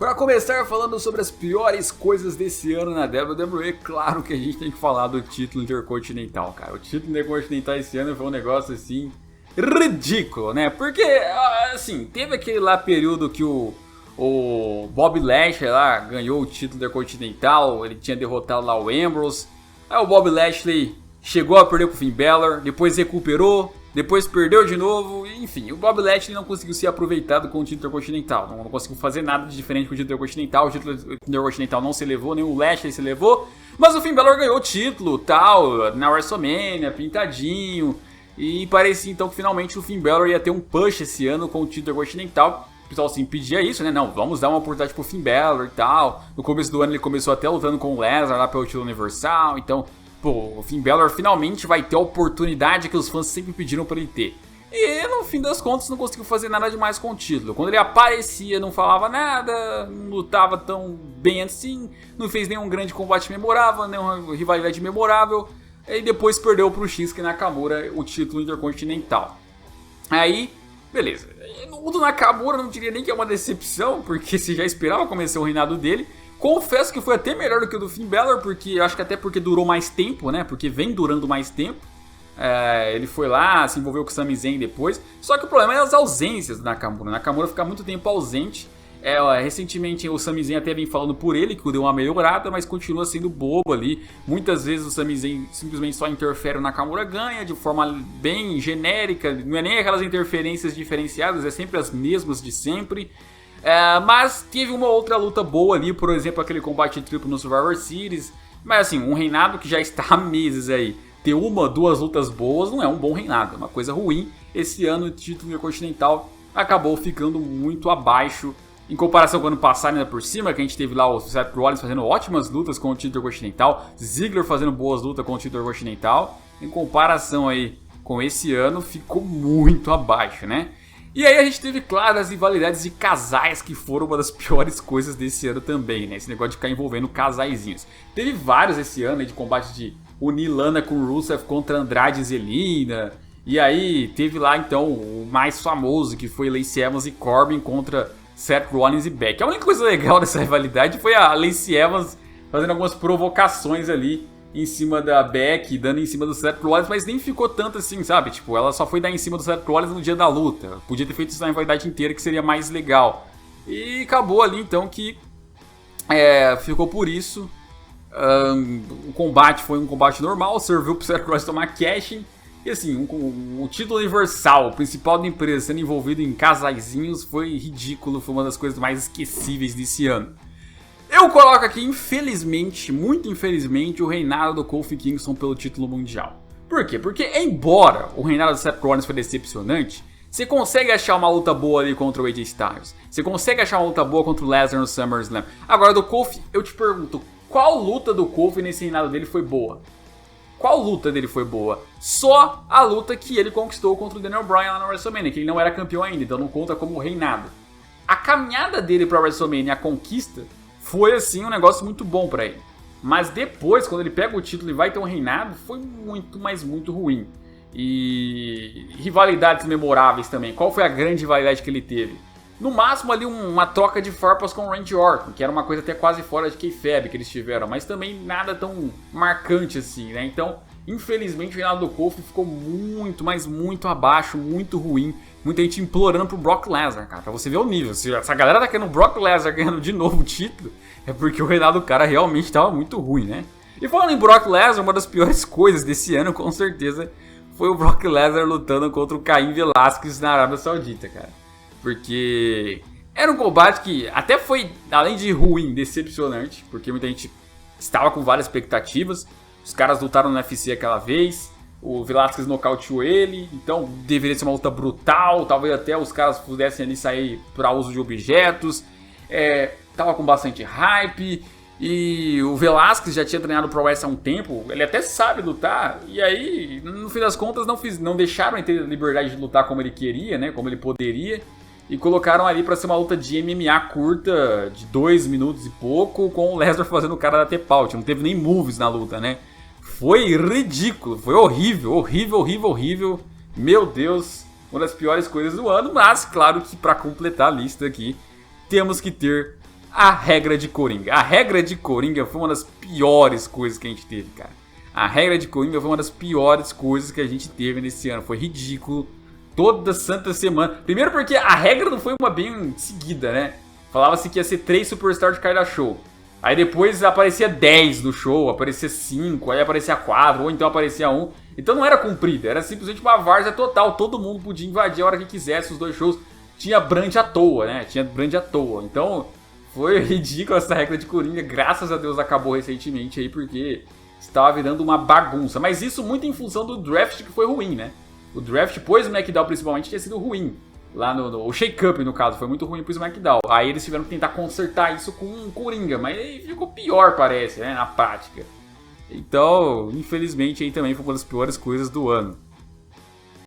Para começar falando sobre as piores coisas desse ano na WWE, claro que a gente tem que falar do título intercontinental, cara. O título intercontinental esse ano foi um negócio assim ridículo, né? Porque, assim, teve aquele lá período que o Bob Lashley lá ganhou o título intercontinental, ele tinha derrotado lá o Ambrose. Aí o Bob Lashley chegou a perder pro Finn Balor, depois recuperou, depois perdeu de novo, enfim, o Bob Lashley não conseguiu ser aproveitado com o título intercontinental, não conseguiu fazer nada de diferente com o título intercontinental, o título intercontinental não se levou, nem o Lashley se levou, mas o Finn Balor ganhou o título, tal, na WrestleMania, pintadinho, e parecia então que finalmente o Finn Balor ia ter um push esse ano com o título intercontinental. O pessoal assim pedia isso, né? Não, vamos dar uma oportunidade pro Finn Balor e tal. No começo do ano ele começou até lutando com o Lesnar lá pelo título universal, então... Pô, o Finn Balor finalmente vai ter a oportunidade que os fãs sempre pediram pra ele ter. E no fim das contas não conseguiu fazer nada demais com o título. Quando ele aparecia não falava nada, não lutava tão bem assim, não fez nenhum grande combate memorável, nenhuma rivalidade memorável. E depois perdeu pro Shinsuke Nakamura o título intercontinental. Aí, beleza. O do Nakamura não diria nem que é uma decepção, porque você já esperava começar o reinado dele. Confesso que foi até melhor do que o do Finn Balor, porque acho que até porque durou mais tempo, né? Porque vem durando mais tempo. Ele foi lá, se envolveu com o Sami Zayn depois. Só que o problema é as ausências do Nakamura. O Nakamura fica muito tempo ausente. Recentemente o Sami Zayn até vem falando por ele que deu uma melhorada, mas continua sendo bobo ali. Muitas vezes o Sami Zayn simplesmente só interfere, o Nakamura ganha de forma bem genérica. Não é nem aquelas interferências diferenciadas, é sempre as mesmas de sempre. Mas teve uma outra luta boa ali, por exemplo, aquele combate triplo no Survivor Series. Mas assim, um reinado que já está há meses aí, ter uma, duas lutas boas não é um bom reinado, é uma coisa ruim. Esse ano o título intercontinental acabou ficando muito abaixo em comparação com o ano passado, ainda por cima, que a gente teve lá o Seth Rollins fazendo ótimas lutas com o título intercontinental, Ziggler fazendo boas lutas com o título intercontinental. Em comparação aí com esse ano, ficou muito abaixo, né? E aí a gente teve, claro, as rivalidades de casais que foram uma das piores coisas desse ano também, né? Esse negócio de ficar envolvendo casaizinhos. Teve vários esse ano aí de combate de unir Lana com Rusev contra Andrade e Zelina. E aí teve lá então o mais famoso, que foi Lacey Evans e Corbin contra Seth Rollins e Becky. A única coisa legal dessa rivalidade foi a Lacey Evans fazendo algumas provocações ali em cima da Becky, dando em cima do Seth Rollins, mas nem ficou tanto assim, sabe? Tipo, ela só foi dar em cima do Seth Rollins no dia da luta. Podia ter feito isso na rivalidade inteira, que seria mais legal. E acabou ali, então, que ficou por isso. O combate foi um combate normal, serviu pro Seth Rollins tomar cash-in. E assim, o título universal, o principal da empresa, sendo envolvido em casaizinhos, foi ridículo. Foi uma das coisas mais esquecíveis desse ano. Eu coloco aqui, infelizmente, muito infelizmente, o reinado do Kofi Kingston pelo título mundial. Por quê? Porque, embora o reinado do Seth Rollins foi decepcionante, você consegue achar uma luta boa ali contra o AJ Styles. Você consegue achar uma luta boa contra o Lesnar no SummerSlam. Agora, do Kofi, eu te pergunto, qual luta do Kofi nesse reinado dele foi boa? Qual luta dele foi boa? Só a luta que ele conquistou contra o Daniel Bryan lá na WrestleMania, que ele não era campeão ainda, então não conta como reinado. A caminhada dele pra WrestleMania, a conquista, foi assim um negócio muito bom pra ele. Mas depois, quando ele pega o título e vai ter um reinado, foi muito, mas muito ruim. E rivalidades memoráveis também. Qual foi a grande rivalidade que ele teve? No máximo ali uma troca de farpas com o Randy Orton, que era uma coisa até quase fora de kayfabe que eles tiveram, mas também nada tão marcante assim, né? Então, infelizmente o reinado do Kofi ficou muito, mas muito abaixo, muito ruim. Muita gente implorando pro Brock Lesnar, cara, pra você ver o nível. Se essa galera tá querendo o Brock Lesnar ganhando de novo o título, é porque o reinado do cara realmente tava muito ruim, né? E falando em Brock Lesnar, uma das piores coisas desse ano, com certeza, foi o Brock Lesnar lutando contra o Caim Velasquez na Arábia Saudita, cara. Porque era um combate que até foi, além de ruim, decepcionante, porque muita gente estava com várias expectativas. Os caras lutaram no UFC aquela vez, o Velasquez nocauteou ele, então deveria ser uma luta brutal, talvez até os caras pudessem ali sair para uso de objetos. Tava com bastante hype, e o Velasquez já tinha treinado pro Wrestling há um tempo, ele até sabe lutar, e aí, no fim das contas, não deixaram ele ter liberdade de lutar como ele queria, né, como ele poderia, e colocaram ali pra ser uma luta de MMA curta, de 2 minutos e pouco, com o Lesnar fazendo o cara da T-Pout, não teve nem moves na luta, né. Foi ridículo, foi horrível, horrível, horrível, horrível, meu Deus, uma das piores coisas do ano, mas claro que pra completar a lista aqui, temos que ter a regra de Coringa. A regra de Coringa foi uma das piores coisas que a gente teve, cara. A regra de Coringa foi uma das piores coisas que a gente teve nesse ano. Foi ridículo. Toda santa semana. Primeiro porque a regra não foi uma bem seguida, né? Falava-se que ia ser 3 Superstars de cada show. Aí depois aparecia 10 no show, aparecia 5, aí aparecia 4, ou então aparecia 1. Então não era cumprida, era simplesmente uma várzea total. Todo mundo podia invadir a hora que quisesse os dois shows. Tinha brand à toa, né? Tinha brand à toa. Então foi ridícula essa regra de Coringa. Graças a Deus acabou recentemente aí, porque estava virando uma bagunça. Mas isso muito em função do draft que foi ruim, né? O draft, pois o SmackDown principalmente, tinha sido ruim. Lá o shake-up, no caso, foi muito ruim pro SmackDown. Aí eles tiveram que tentar consertar isso com um Coringa, mas aí ficou pior, parece, né, na prática. Então, infelizmente, aí também foi uma das piores coisas do ano.